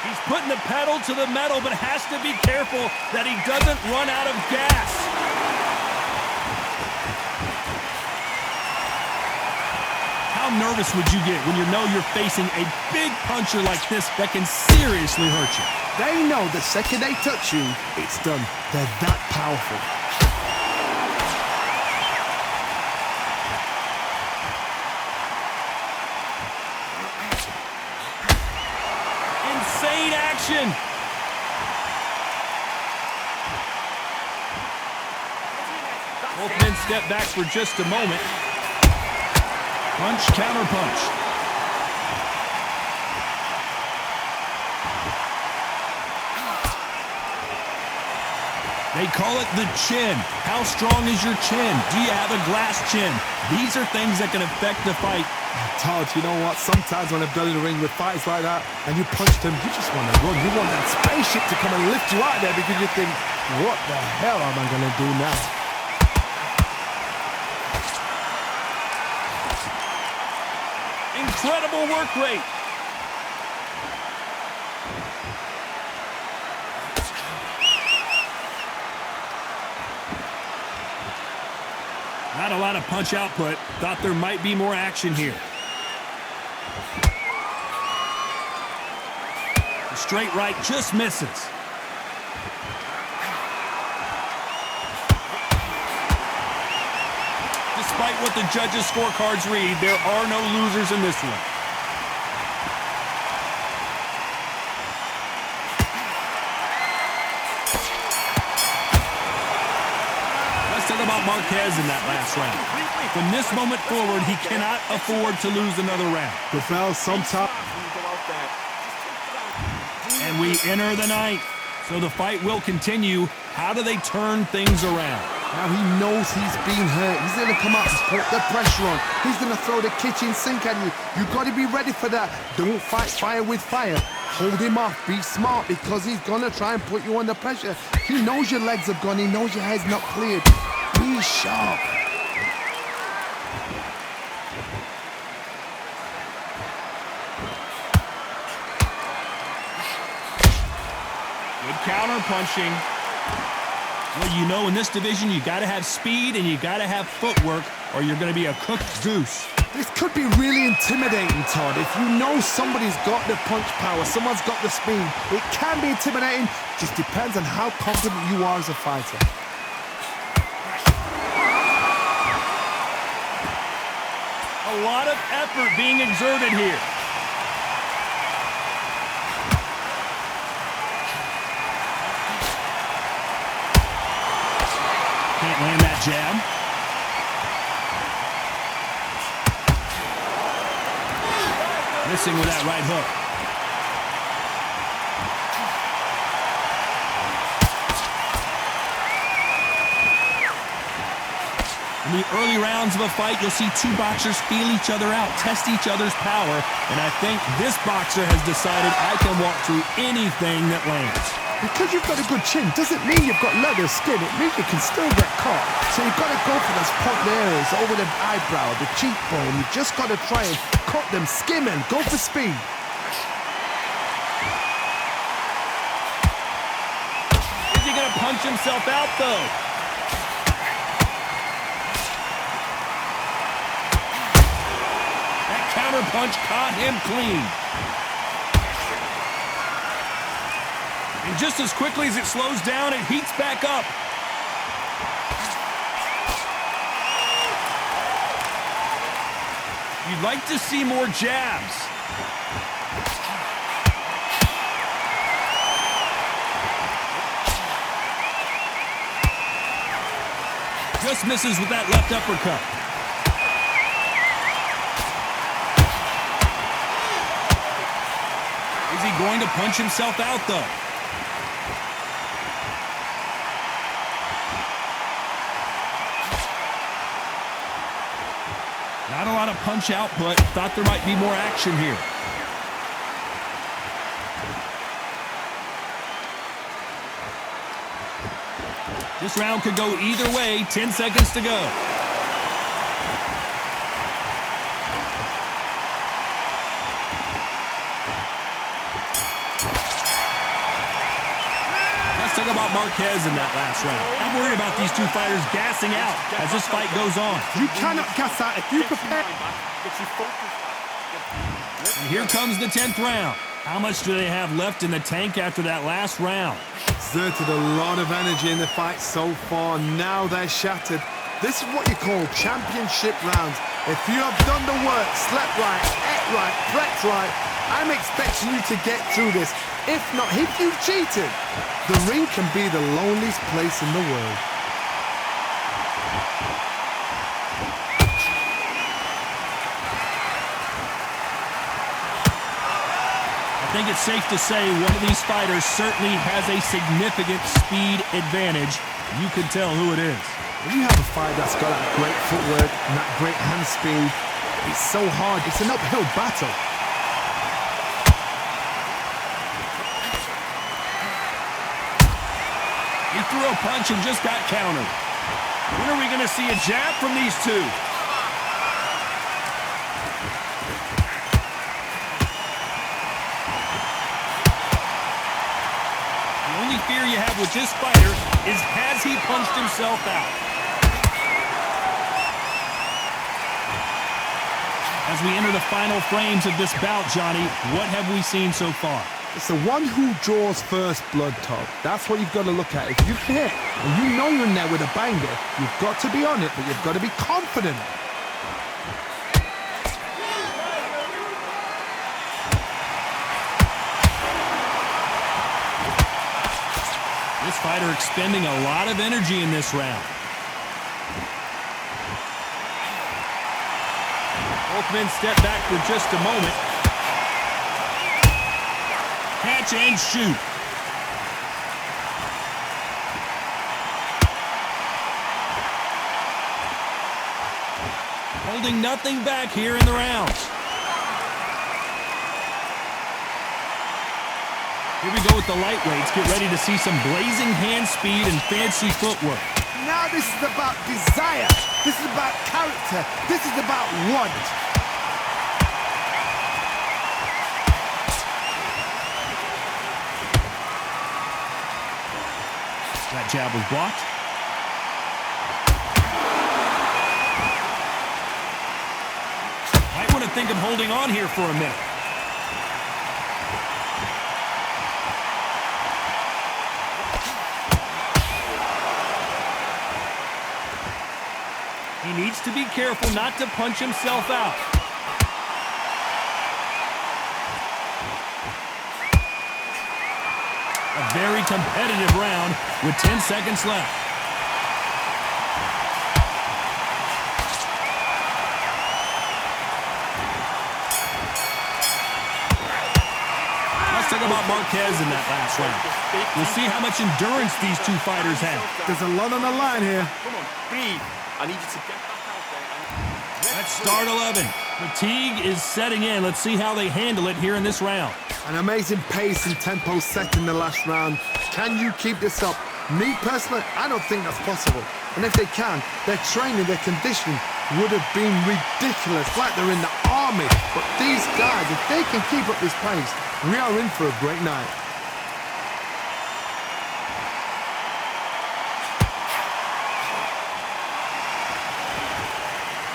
He's putting the pedal to the metal, but has to be careful that he doesn't run out of gas. How nervous would you get when you know you're facing a big puncher like this that can seriously hurt you? They know the second they touch you, it's done. They're that powerful. Insane action. Both men step back for just a moment. Punch, counter punch. They call it the chin. How strong is your chin? Do you have a glass chin? These are things that can affect the fight. Todd, you know what? Sometimes when I've done in the ring with fights like that, and you punch them, you just want to run. You want that spaceship to come and lift you out there because you think, what the hell am I going to do now? Incredible work rate. Not a lot of punch output. Thought there might be more action here. The straight right just misses. Despite what the judges' scorecards read, there are no losers in this one. Let's talk about Marquez in that last round. From this moment forward, he cannot afford to lose another round. Rafael, sometimes... And we enter the ninth. So the fight will continue. How do they turn things around? Now he knows he's been hurt. He's going to come out and put the pressure on. He's going to throw the kitchen sink at you. You've got to be ready for that. Don't fight fire with fire. Hold him off. Be smart because he's going to try and put you under pressure. He knows your legs have gone. He knows your head's not cleared. Be sharp. Good counter punching. Well, you know, in this division, you got to have speed and you got to have footwork or you're going to be a cooked goose. This could be really intimidating, Todd. If you know somebody's got the punch power, someone's got the speed, it can be intimidating. Just depends on how confident you are as a fighter. A lot of effort being exerted here. Can't land that jab. Missing with that right hook. In the early rounds of a fight, you'll see two boxers feel each other out, test each other's power, and I think this boxer has decided I can walk through anything that lands. Because you've got a good chin doesn't mean you've got leather skin. It means you can still get caught. So you've got to go for those point areas over the eyebrow, the cheekbone. You've just got to try and cut them, skim and go for speed. Is he going to punch himself out, though? That counter punch caught him clean. And just as quickly as it slows down, it heats back up. You'd like to see more jabs. Just misses with that left uppercut. Is he going to punch himself out, though? Not a lot of punch output. Thought there might be more action here. This round could go either way. 10 seconds to go. talk about Marquez in that last round. I'm worried about these two fighters gassing out as this fight goes on. You cannot gas out if you prepare. And here comes the 10th round. How much do they have left in the tank after that last round? Exerted a lot of energy in the fight so far. Now they're shattered. This is what you call championship rounds. If you have done the work, slept right, ate right, prepped right, I'm expecting you to get through this. If not, if you've cheated, the ring can be the loneliest place in the world. I think it's safe to say one of these fighters certainly has a significant speed advantage. You can tell who it is. When you have a fight that's got that great footwork and that great hand speed, it's so hard. It's an uphill battle. He threw a punch and just got countered. When are we going to see a jab from these two? The only fear you have with this fighter is, has he punched himself out? As we enter the final frames of this bout, Johnny, what have we seen so far? It's the one who draws first blood, Todd. That's what you've got to look at. If you hit and you know you're in there with a banger, you've got to be on it, but you've got to be confident. This fighter expending a lot of energy in this round. Both men step back for just a moment. Catch and shoot. Holding nothing back here in the rounds. Here we go with the lightweights. Get ready to see some blazing hand speed and fancy footwork. Now this is about desire. This is about character. This is about want. That jab was blocked. Might want to think of holding on here for a minute. He needs to be careful not to punch himself out. A very competitive round with 10 seconds left. Let's talk about Marquez in that last round. We'll see how much endurance these two fighters have. There's a lot on the line here. Come on, breathe. I need you to get back out there. Let's start 11. Fatigue is setting in. Let's see how they handle it here in this round. An amazing pace and tempo set in the last round. Can you keep this up? Me personally, I don't think that's possible. And if they can, their training, their conditioning would have been ridiculous, like they're in the army. But these guys, if they can keep up this pace, we are in for a great night.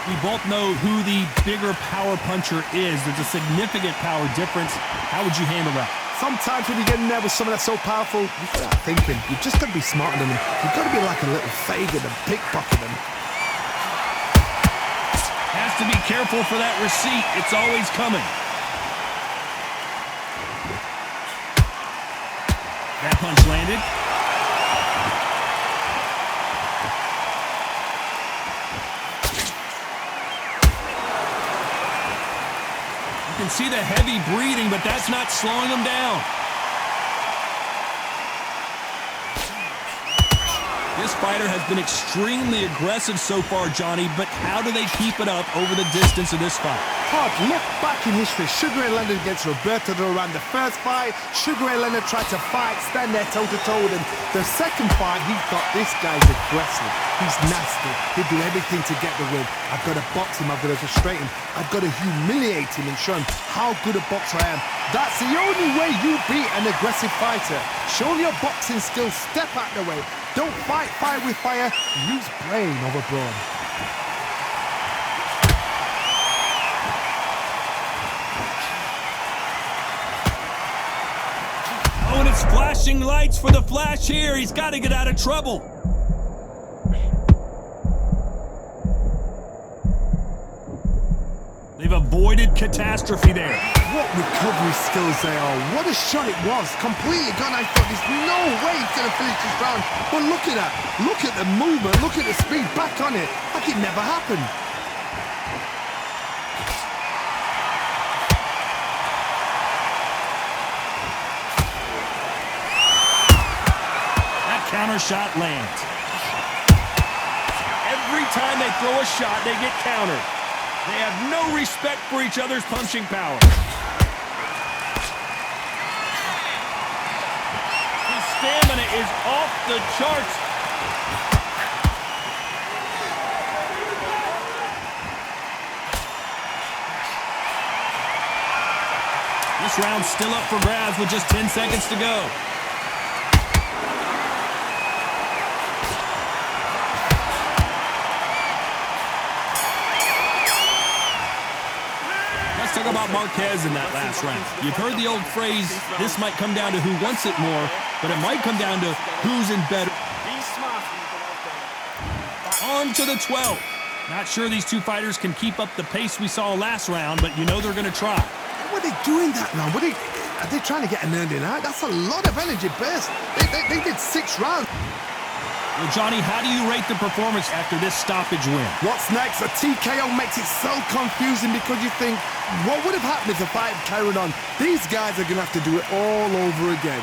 We both know who the bigger power puncher is. There's a significant power difference. How would you handle that? Sometimes when you get in there with someone that's so powerful, you start thinking, you've just got to be smarter than them. You've got to be like a little Fagin and pickpocket them. Has to be careful for that receipt. It's always coming. That punch landed. You can see the heavy breathing, but that's not slowing him down. This fighter has been extremely aggressive so far, Johnny, but how do they keep it up over the distance of this fight? Todd, look back in history. Sugar Ray Leonard against Roberto Duran. The first fight, Sugar Ray Leonard tried to fight, stand there toe-to-toe with him. The second fight, he thought this guy's aggressive. He's nasty. He'd do everything to get the win. I've got to box him. I've got to frustrate him. I've got to humiliate him and show him how good a boxer I am. That's the only way you beat an aggressive fighter. Show your boxing skills. Step out the way. Don't fight fire with fire. Use brain over brawn. Oh, and it's flashing lights for the Flash here. He's got to get out of trouble. They've avoided catastrophe there. What recovery skills they are. What a shot it was. Completely gone. I thought there's no way he's going to finish this round. But look at that. Look at the movement. Look at the speed. Back on it. Like it never happened. That counter shot lands. Every time they throw a shot, they get countered. They have no respect for each other's punching power. His stamina is off the charts. This round's still up for grabs with just 10 seconds to go. Let's talk about Marquez in that last round. You've heard the old phrase, this might come down to who wants it more, but it might come down to who's in better. Be smart when you go out there. On to the 12th. Not sure these two fighters can keep up the pace we saw last round, but you know they're going to try. What are they doing that now? Are they trying to get an earning out? That's a lot of energy burst. They did 6 rounds. Well, Johnny, how do you rate the performance after this stoppage win? What's next? A TKO makes it so confusing because you think, what would have happened if the fight had carried on? These guys are going to have to do it all over again.